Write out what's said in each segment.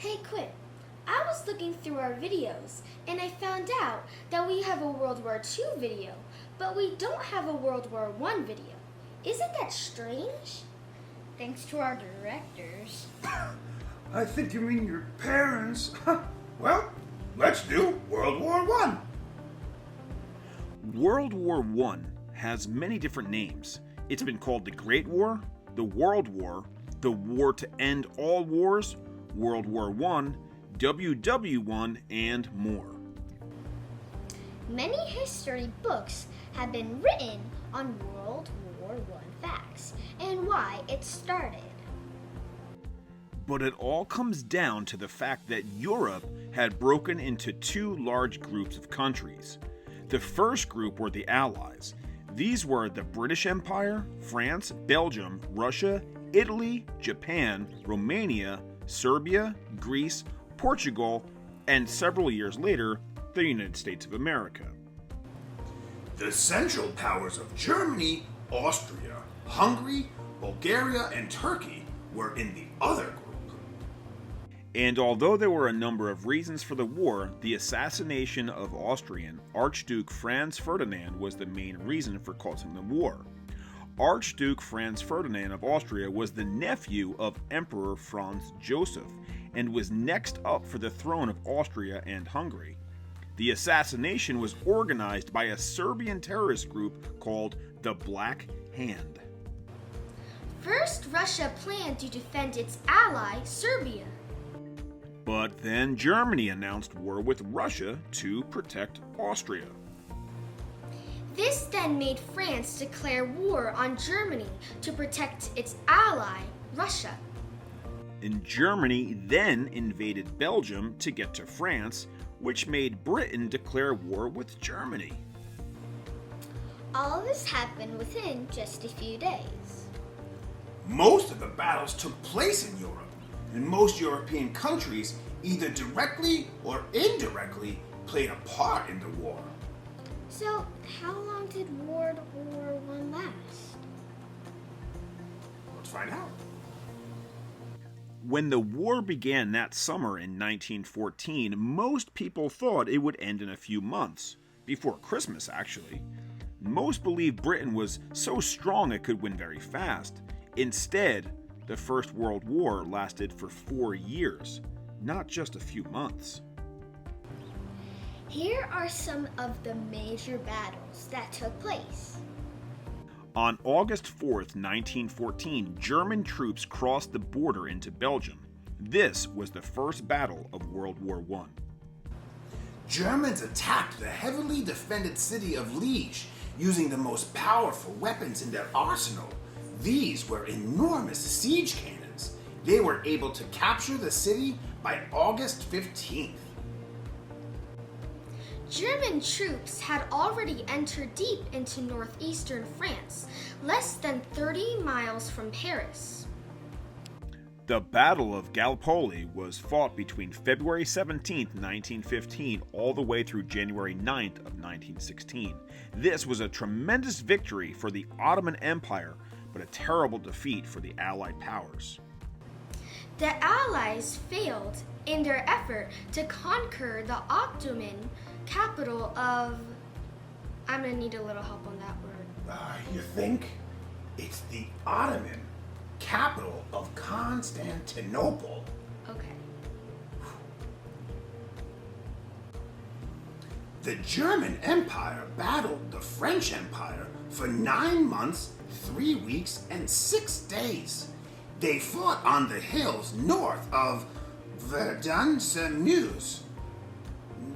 Hey Quinn, I was looking through our videos and I found out that we have a World War II video, but we don't have a World War I video. Isn't that strange? Thanks to our directors. I think you mean your parents. Well, let's do World War I. World War I has many different names. It's been called the Great War, the World War, the War to End All Wars, World War I, WW1, and more. Many history books have been written on World War I facts and why it started. But it all comes down to the fact that Europe had broken into two large groups of countries. The first group were the Allies. These were the British Empire, France, Belgium, Russia, Italy, Japan, Romania, Serbia, Greece, Portugal, and several years later, the United States of America. The Central Powers of Germany, Austria, Hungary, Bulgaria, and Turkey were in the other group. And although there were a number of reasons for the war, the assassination of Austrian Archduke Franz Ferdinand was the main reason for causing the war. Archduke Franz Ferdinand of Austria was the nephew of Emperor Franz Joseph and was next up for the throne of Austria and Hungary. The assassination was organized by a Serbian terrorist group called the Black Hand. First, Russia planned to defend its ally, Serbia. But then Germany announced war with Russia to protect Austria. This then made France declare war on Germany to protect its ally, Russia. And Germany then invaded Belgium to get to France, which made Britain declare war with Germany. All this happened within just a few days. Most of the battles took place in Europe, and most European countries either directly or indirectly played a part in the war. So, how long did World War I last? Let's find out. When the war began that summer in 1914, most people thought it would end in a few months, before Christmas actually. Most believed Britain was so strong it could win very fast. Instead, the First World War lasted for 4 years, not just a few months. Here are some of the major battles that took place. On August 4th, 1914, German troops crossed the border into Belgium. This was the first battle of World War I. Germans attacked the heavily defended city of Liege using the most powerful weapons in their arsenal. These were enormous siege cannons. They were able to capture the city by August 15th. German troops had already entered deep into northeastern France, less than 30 miles from Paris. The Battle of Gallipoli was fought between February 17, 1915, all the way through January 9th of 1916. This was a tremendous victory for the Ottoman Empire, but a terrible defeat for the Allied powers. The Allies failed in their effort to conquer the Ottoman capital of... I'm going to need a little help on that word. You think? It's the Ottoman capital of Constantinople. Okay. The German Empire battled the French Empire for 9 months, 3 weeks, and 6 days. They fought on the hills north of Verdun-sur-Meuse.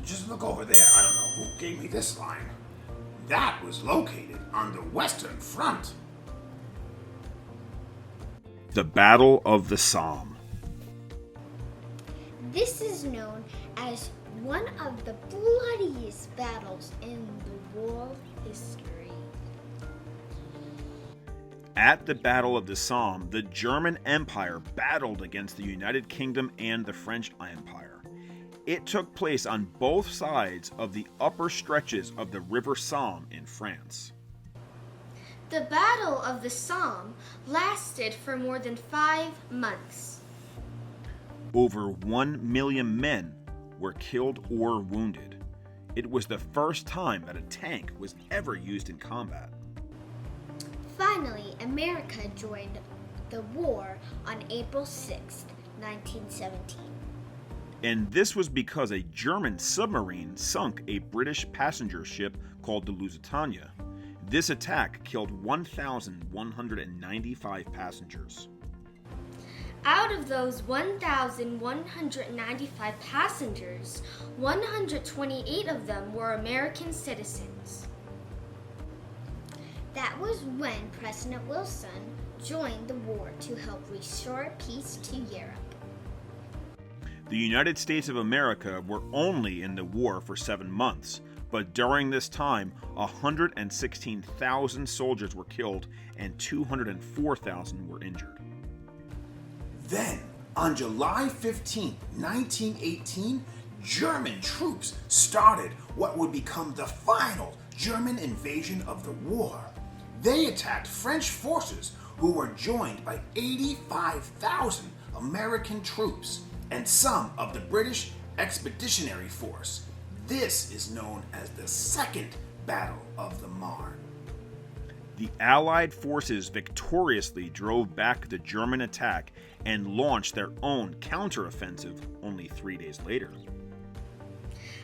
Just look over there. I don't know who gave me this line. That was located on the Western Front. The Battle of the Somme. This is known as one of the bloodiest battles in the world history. At the Battle of the Somme, the German Empire battled against the United Kingdom and the French Empire. It took place on both sides of the upper stretches of the River Somme in France. The Battle of the Somme lasted for more than 5 months. Over 1 million men were killed or wounded. It was the first time that a tank was ever used in combat. Finally, America joined the war on April 6, 1917. And this was because a German submarine sunk a British passenger ship called the Lusitania. This attack killed 1,195 passengers. Out of those 1,195 passengers, 128 of them were American citizens. That was when President Wilson joined the war to help restore peace to Europe. The United States of America were only in the war for 7 months, but during this time, 116,000 soldiers were killed and 204,000 were injured. Then, on July 15, 1918, German troops started what would become the final German invasion of the war. They attacked French forces who were joined by 85,000 American troops and some of the British Expeditionary Force. This is known as the Second Battle of the Marne. The Allied forces victoriously drove back the German attack and launched their own counteroffensive only 3 days later.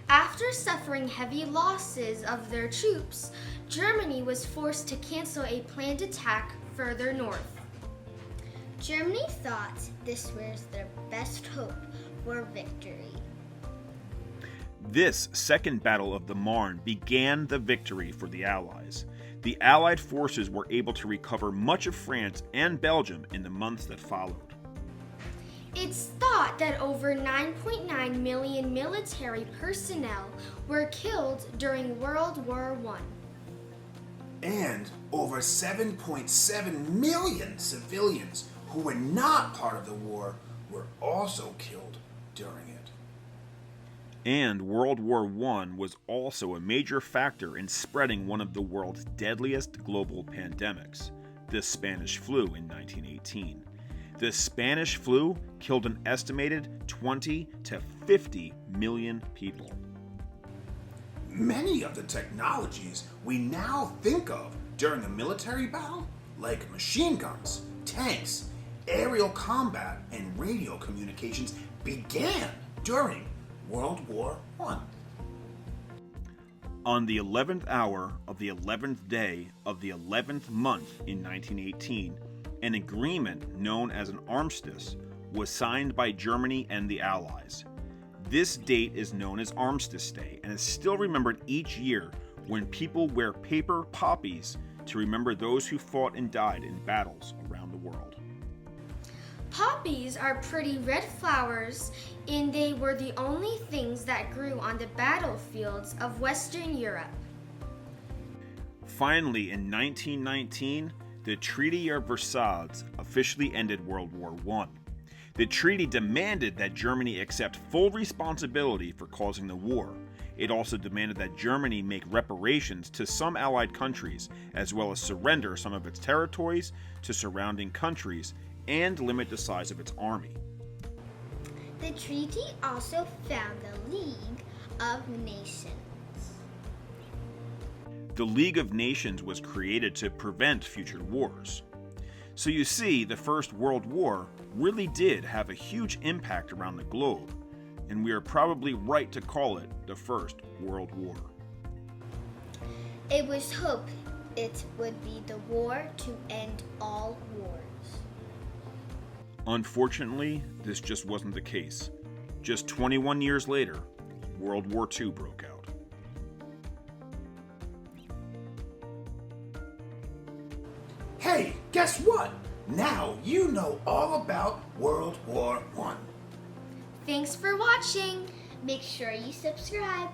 After suffering heavy losses of their troops, Germany was forced to cancel a planned attack further north. Germany thought this was their best hope for victory. This Second Battle of the Marne began the victory for the Allies. The Allied forces were able to recover much of France and Belgium in the months that followed. It's thought that over 9.9 million military personnel were killed during World War I. And over 7.7 million civilians who were not part of the war were also killed during it. And World War I was also a major factor in spreading one of the world's deadliest global pandemics, the Spanish flu in 1918. The Spanish flu killed an estimated 20 to 50 million people. Many of the technologies we now think of during a military battle, like machine guns, tanks, aerial combat, and radio communications, began during World War I. On the 11th hour of the 11th day of the 11th month in 1918, an agreement known as an Armistice was signed by Germany and the Allies. This date is known as Armistice Day and is still remembered each year when people wear paper poppies to remember those who fought and died in battles around the world. Poppies are pretty red flowers, and they were the only things that grew on the battlefields of Western Europe. Finally, in 1919, the Treaty of Versailles officially ended World War I. The treaty demanded that Germany accept full responsibility for causing the war. It also demanded that Germany make reparations to some Allied countries, as well as surrender some of its territories to surrounding countries and limit the size of its army. The treaty also found the League of Nations. The League of Nations was created to prevent future wars. So you see, the First World War really did have a huge impact around the globe, and we are probably right to call it the First World War. It was hoped it would be the war to end all wars. Unfortunately, this just wasn't the case. Just 21 years later, World War II broke out. Hey, guess what? Now you know all about World War I. Thanks for watching. Make sure you subscribe.